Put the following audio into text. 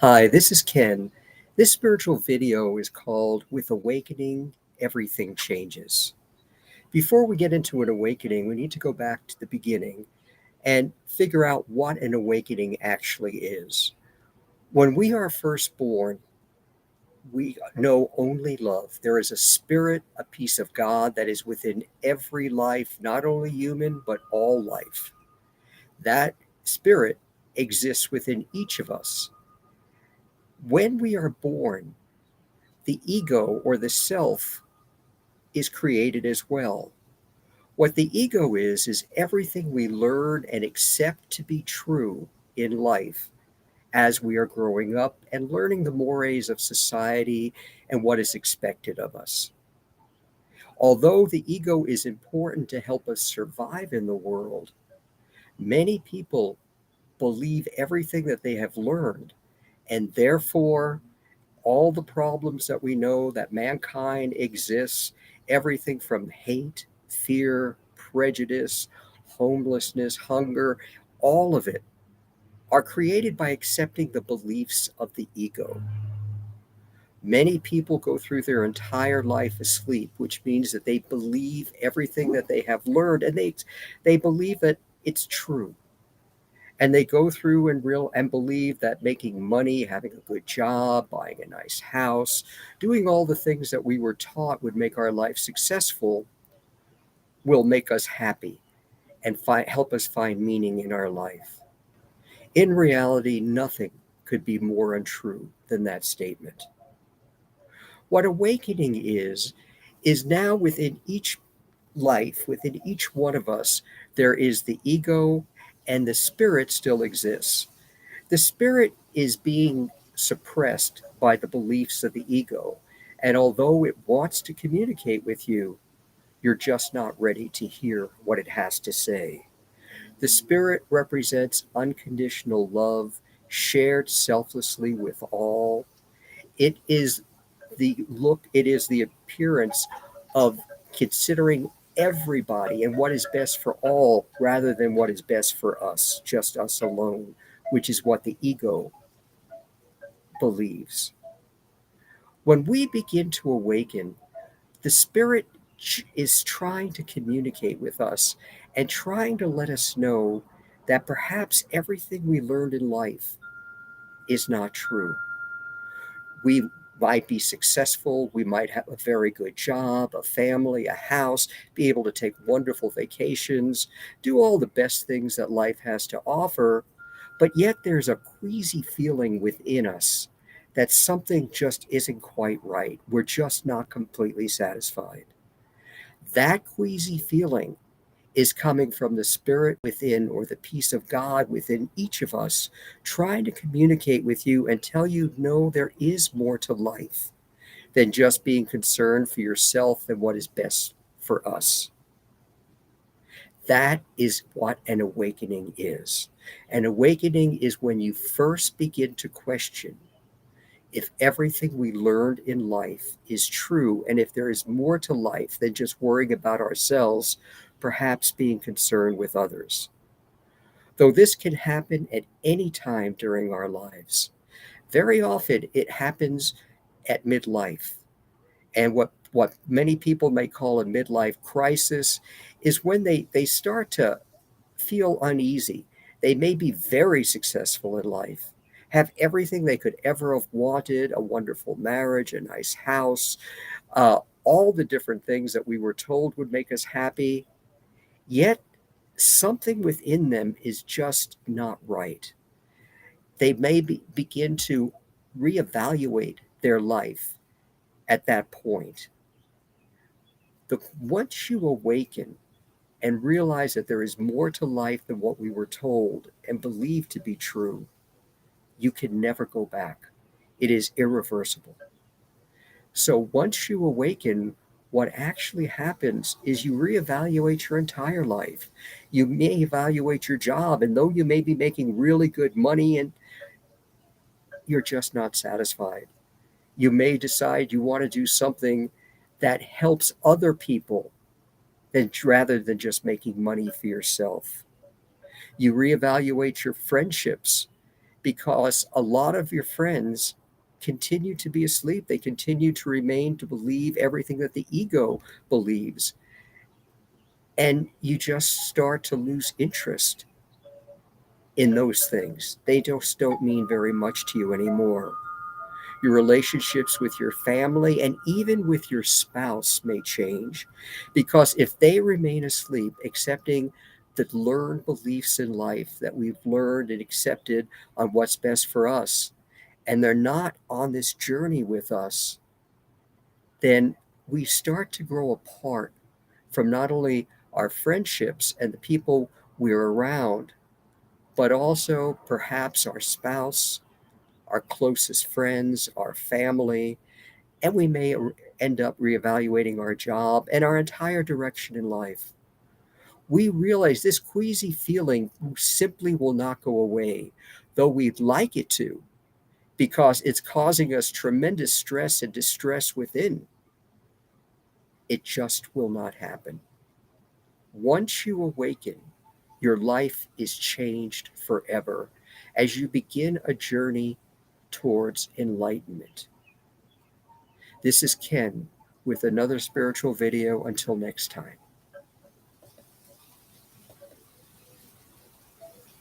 Hi, this is Ken. This spiritual video is called With Awakening, Everything Changes. Before we get into an awakening, we need to go back to the beginning and figure out what an awakening actually is. When we are first born, we know only love. There is a spirit, a piece of God that is within every life, not only human, but all life. That spirit exists within each of us. When we are born, the ego or the self is created as well. What the ego is everything we learn and accept to be true in life as we are growing up and learning the mores of society and what is expected of us. Although the ego is important to help us survive in the world, many people believe everything that they have learned, and therefore all the problems that we know that mankind exists, everything from hate, fear, prejudice, homelessness, hunger, all of it are created by accepting the beliefs of the ego. Many people go through their entire life asleep, which means that they believe everything that they have learned and they believe that it's true. And they go through and believe that making money, having a good job, buying a nice house, doing all the things that we were taught would make our life successful will make us happy and help us find meaning in our life. In reality, nothing could be more untrue than that statement. What awakening is now within each life, within each one of us, there is the ego and the spirit still exists. The spirit is being suppressed by the beliefs of the ego. And although it wants to communicate with you, you're just not ready to hear what it has to say. The spirit represents unconditional love, shared selflessly with all. It is it is the appearance of considering everybody and what is best for all rather than what is best for us, just us alone, which is what the ego believes. When we begin to awaken, the spirit is trying to communicate with us and trying to let us know that perhaps everything we learned in life is not true. We might be successful, we might have a very good job, a family, a house, be able to take wonderful vacations, do all the best things that life has to offer, but yet there's a queasy feeling within us that something just isn't quite right. We're just not completely satisfied. That queasy feeling is coming from the spirit within or the peace of God within each of us, trying to communicate with you and tell you, no, there is more to life than just being concerned for yourself and what is best for us. That is what an awakening is. An awakening is when you first begin to question if everything we learned in life is true, and if there is more to life than just worrying about ourselves, perhaps being concerned with others. Though this can happen at any time during our lives, very often it happens at midlife. And what many people may call a midlife crisis is when they start to feel uneasy. They may be very successful in life, have everything they could ever have wanted, a wonderful marriage, a nice house, all the different things that we were told would make us happy. Yet something within them is just not right. They may begin to reevaluate their life at that point. Once you awaken and realize that there is more to life than what we were told and believed to be true, you can never go back. It is irreversible. So once you awaken, what actually happens is you reevaluate your entire life. You may evaluate your job, and though you may be making really good money, and you're just not satisfied. You may decide you want to do something that helps other people rather than just making money for yourself. You reevaluate your friendships because a lot of your friends continue to be asleep. They continue to remain to believe everything that the ego believes. And you just start to lose interest in those things. They just don't mean very much to you anymore. Your relationships with your family and even with your spouse may change, because if they remain asleep, accepting the learned beliefs in life that we've learned and accepted on what's best for us, and they're not on this journey with us, then we start to grow apart from not only our friendships and the people we're around, but also perhaps our spouse, our closest friends, our family, and we may end up reevaluating our job and our entire direction in life. We realize this queasy feeling simply will not go away, though we'd like it to, because it's causing us tremendous stress and distress within. It just will not happen. Once you awaken, your life is changed forever as you begin a journey towards enlightenment. This is Ken with another spiritual video. Until next time.